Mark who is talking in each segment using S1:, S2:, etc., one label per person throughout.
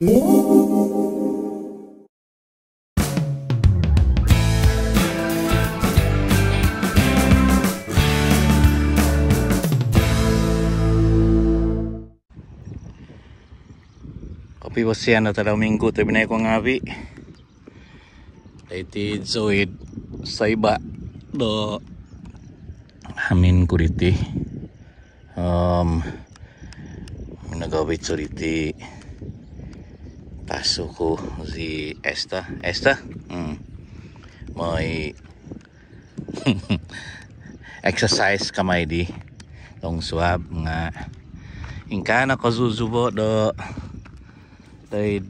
S1: Kopi bosian na tadaw minggu tayo binay ko ngabi. Daiti zoid sa iba do hamin ko diti. Nagawit so diti. Paso ko si Esta. May exercise kamay di. Long swab nga. Ingka na kazuzubo do day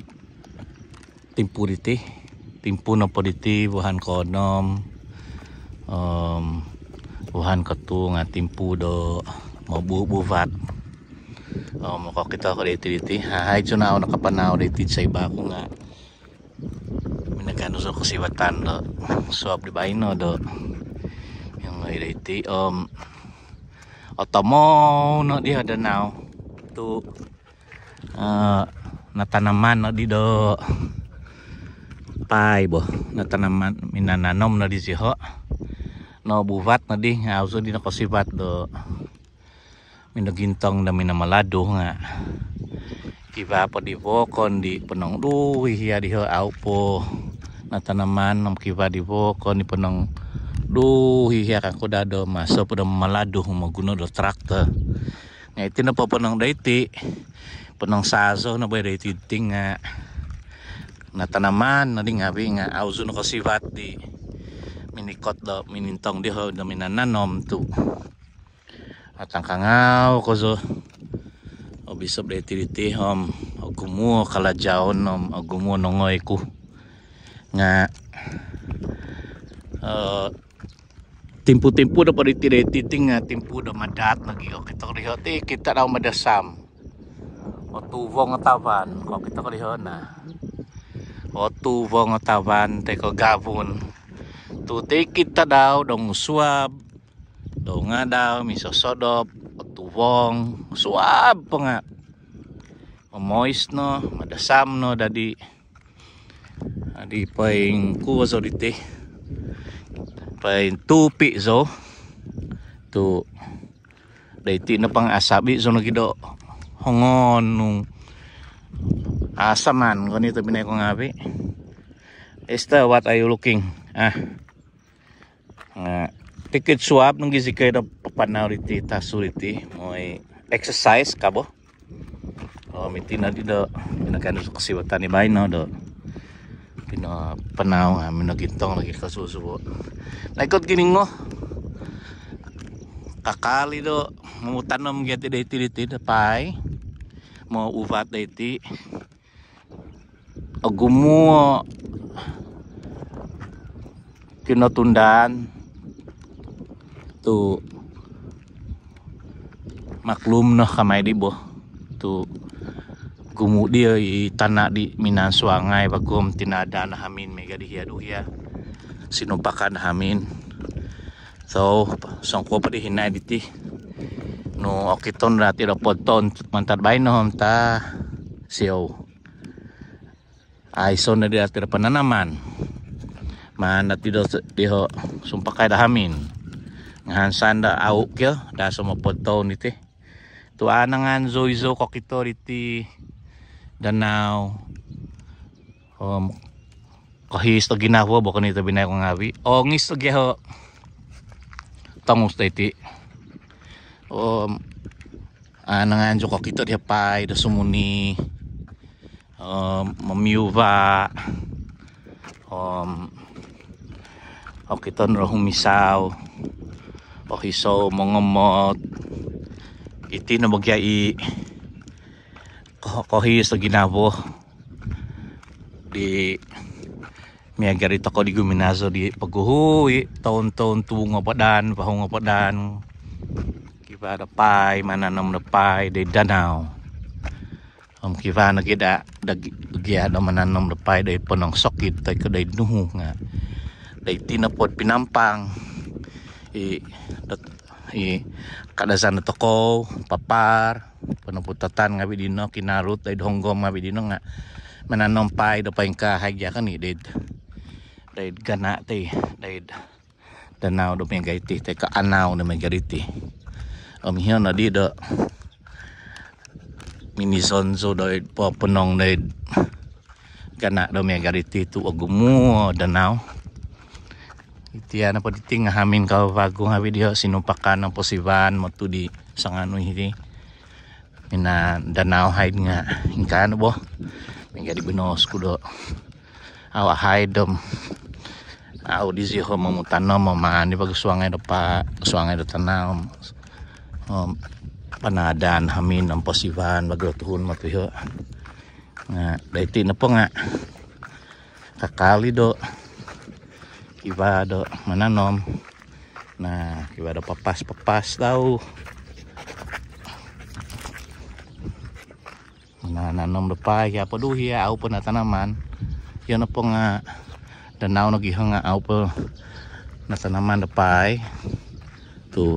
S1: timpu diti. Timpu na po diti buhan konom. Buhan katu nga timpu do mabubuvat. Makakita ko diti. Hay na ako nakapanaw diti sa iba ko nga. Minagano sa kusiwatan do. Swab di ba ino do. Yung diti. Otomo no di ada now. Tu natanaman no di do pai bo natanaman minananom no di siho no buvat no di ngauso di na kosibat do minagintong na minamalado nga iba pa di vokon di penong duwi hiya di ho au po natanaman nom kiba di vokon di penong duwi hiya kan kodado maso po do malado maguno do traktor nga iti na po penong daiti penong sazo na ba daiti ting nga natanaman na di nga nga auso no kasibat di minikot do minintong di ho do minananom tu at ang kangaw ko so obisop daiti diti agumo kalajawon agumo nongoy ko nga timpu-timpu do pa diti ting nga timpu do madat lagi o kita daw madasam o tuvong taban ko kita ko diho na o tuvong taban te ko gavun tu te kita daw dong suab do nga daw misosodop o tuvong suab pa nga moist no madasam no dadi paing kuwaso diti paing tupi zo tu daiti na pang asabi zo nagido hongon nung asaman ko nito binay ko ngabi. Esta, what are you looking? Ticket swab nung gizi kayo na papanaw riti tasuriti mo'y exercise kabo miti na dito pinagano sa kasiwatan ni bay no do pinapanaw minagintong lagi kasusubo naikot kining mo kakali do mamutanom gati diti dapay mo uvat diti agumo kinatundan tu maklum no kamay di bo tu gumu dia tanah di minan suangai bagom tinada na hamin mega dihiya duhiya sinumpakan hamin so sangko pa di hinay diti no okiton rati do poton mantar bay no ta siyo ay so na di ati pananaman man dati do diho sumpakay da hamin ngahansan da au kyo da sumo poton iti tu anangan zoizo kokito iti danaw kahis to ginawa baka nito binay ko ngabi o ngis to giho tangos iti nanganjo ko kito di pay da sumuni mamiuva o kito nro humisaw o hiso mongomot iti na magyai kohis to ginabo di miagarito ko di guminazo di paghuhui taon-taon tuwong padan pahong padan kiba da pay mananam da pay de danaw kiba na gida dagya da mananam da pay de ponong sokit tay kaday nuhu nga day tinapod pinampang kadasan toko papar penemputatan ngabi dino kinarut dari honggom ngabi dino nga mananom pai do paing kahagya kan ni ded gana te ded danau do megaiti te ka anau do megariti hiyo na di do mini sonzo do po penong ded gana do megariti tu ogumu danau itian apa diting hamin kau bagung habi dia sinumpakan ng posiban mo tu di sangano hiri mina danau haid nga ingkan bo menjadi benos kudo awa haidom au di ziho mamutano mamani pag suangay do pa suangay do tanam panadan hamin ng posiban bagatuhon mo tuyo nga daiti na po nga kakali do kiba do mananom na kiba do papas daw mananom do pa ya paduhi au po na tanaman yun na po nga danau nagihang nga au po na tanaman do pa tu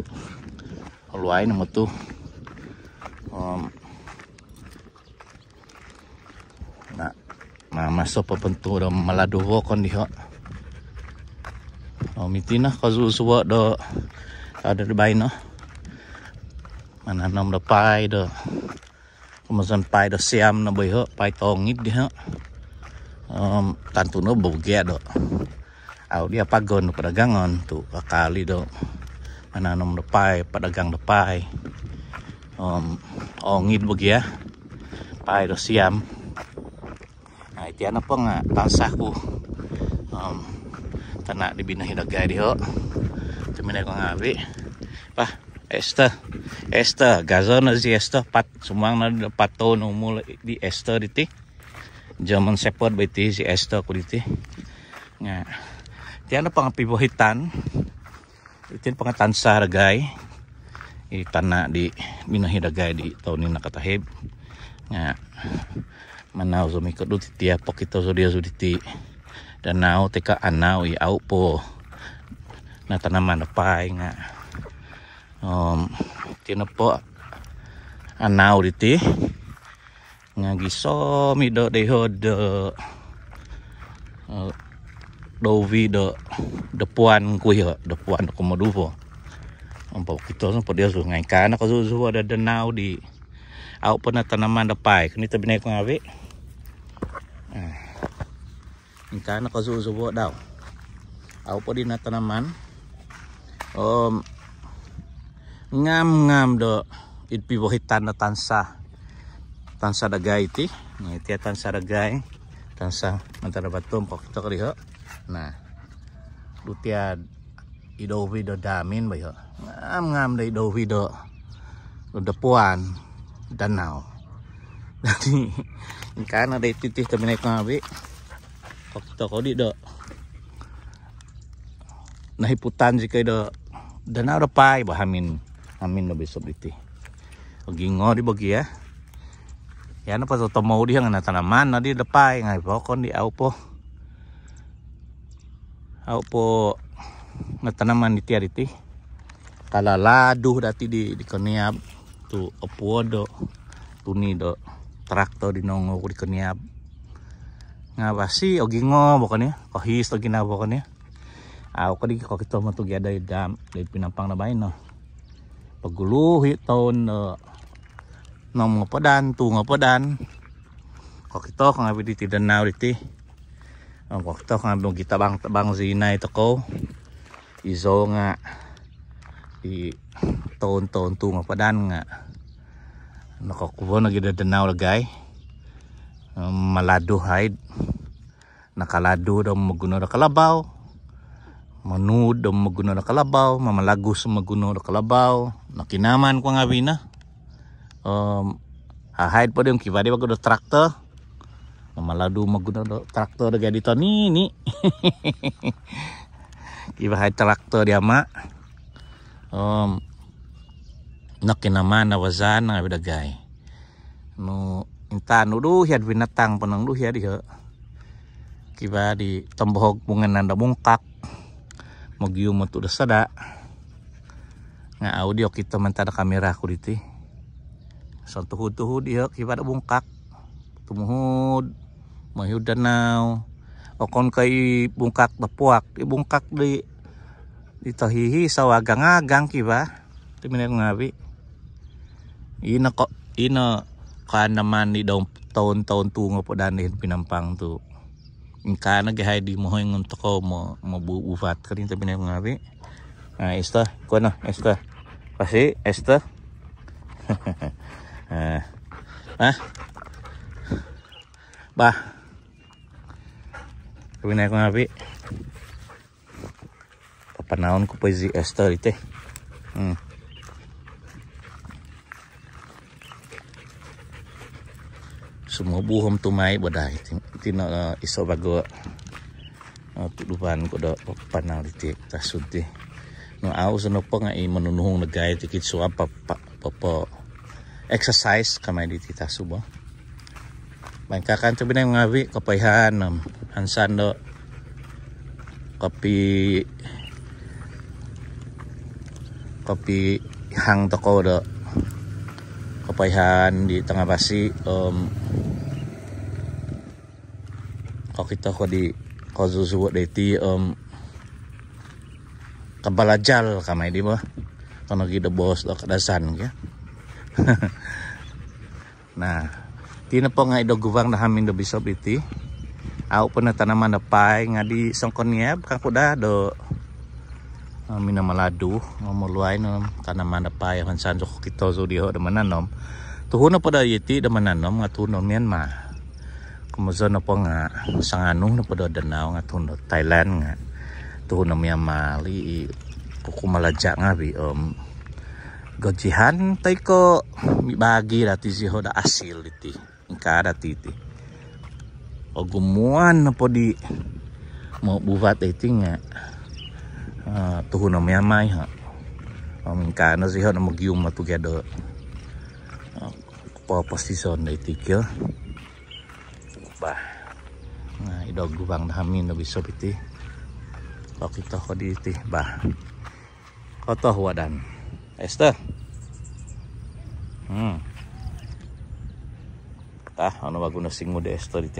S1: alway na mo tu na mamaso pa punto do maladuho kon diho mitina kazusuwa do ada di bayi no mananom do pai do kemasan pai do siam na boy ho pai tongit dia tantu no boge do au dia pagon pedagangan tu kali do mananom do pai pedagang do pai ongit boge ya pai do siam nah itu ana po nga tasahku tanak di binahi dagay diho temenay ko ngabi pa esta gazon na si esta pat sumang na pato no mula di esta diti German Shepherd baiti si esta ko diti nga tiyan na pang pibohitan itin pangatan sa dagay itana di binahi dagay di taon ni nakatahib nga manaw sumikot diti pokito so dia suditi danau teka anau i au po na tanaman na pai nga tino po anau diti nga giso mi do deho do dovi do depuan kuyo depuan komoduvo po kito so po dia so ngai kana ko so ada danau di au po na tanaman na pai kini tabinay ko ngawi ingkana kazuzubo daw au po din na tanaman ngam do itpibohitan na tansa dagay iti iti tansa dagay tansa mantara batom pakita ko diho nah lutiad idowi do damin ba yo ngam da idowi do depuan danau jadi ingkana da ititih taminay ko ngabi pakita ko di do nahiputan si kayo do danau do pai ba hamin no besok diti gingo di bagi ya yan na pa so tomo di nga natanaman na di do pai ngay po kon di au po natanaman di tiar iti kalaladu dati di koniab tu opuo do tuni do traktor di nongo ko di koniab nga basi o gingo bukan ya kohis to ginabo kan ya ako kadi ko kito mo to gyada dam dahil pinampang na bayin no paguluhi taon nom nga padan tu nga padan ko kito kang abi diti danau diti ko kito kang abi kita bang zina ito ko izo nga di taon tu nga padan nga nakakubo na gida danau lagay malado hide nakalado daw maguno na kalabaw manud daw maguno na kalabaw mamalagos maguno na kalabaw nakinaman ko nga bina hide pa din kibadi wag do traktor malado maguno do traktor daga dito ni kiba hide traktor dia ma nakinaman na wazan nga bidagay no intan uduh ya binatang penang duh ya dia kiba di tembohog bungan nanda mungkak magium tu dasada nga audio kita mentada kamera ku diti so tuhud dia kibat bungkak tumuhud mahud danau okon kay bungkak tapuak ibungkak di tahihi sawagang-agang kiba timinay ngabi ina ka naman ni daw taon-taon tungo po danihin pinampang tu ingka nagahay di mo hingon to ko mo mabuufat ka rin tabi na yung ngabi. Esta ko na esta kasi esta ba tabi na yung ngabi papanahon ko po si esta rite sumubuhom tumay boday tino iso bago tudupan ko do panaw diti tasud ti no aw so no pa nga manunuhong nagay tikit so pa exercise kamay diti tasubo bangkakan tabi na yung ngabi kapayhan hansan do kapi hang toko do kapayhan di tengah basi kalau kita ko di kazusuwa deti kabalajal kamay di ba kono gida bos do kadasan ya nah tina po nga idogubang na hamin do bisob iti aw po na tanaman na pay nga di sangkonyeb kang kuda do minamaladu ngomuluay no tanaman na pay hansan so kita so diho da mananom tuhuna po da yiti da mananom nga tuno Myanmar kumuzo na po nga sanganong na po do danao nga tuno Thailand nga tuhuna Myanmar li kukumaladya nga bi gojihan tay ko mibagi dati siho da asil iti ingka dati iti o gumuan na po di mo buvat iti nga tuhuna Myanmar ha ingka na siho na magyum matugado po posisyon da iti kyo ba nga idogubang na hamin na bisob iti o kita ko di iti ba koto wadan Esther ano bago na sing mo de Esther iti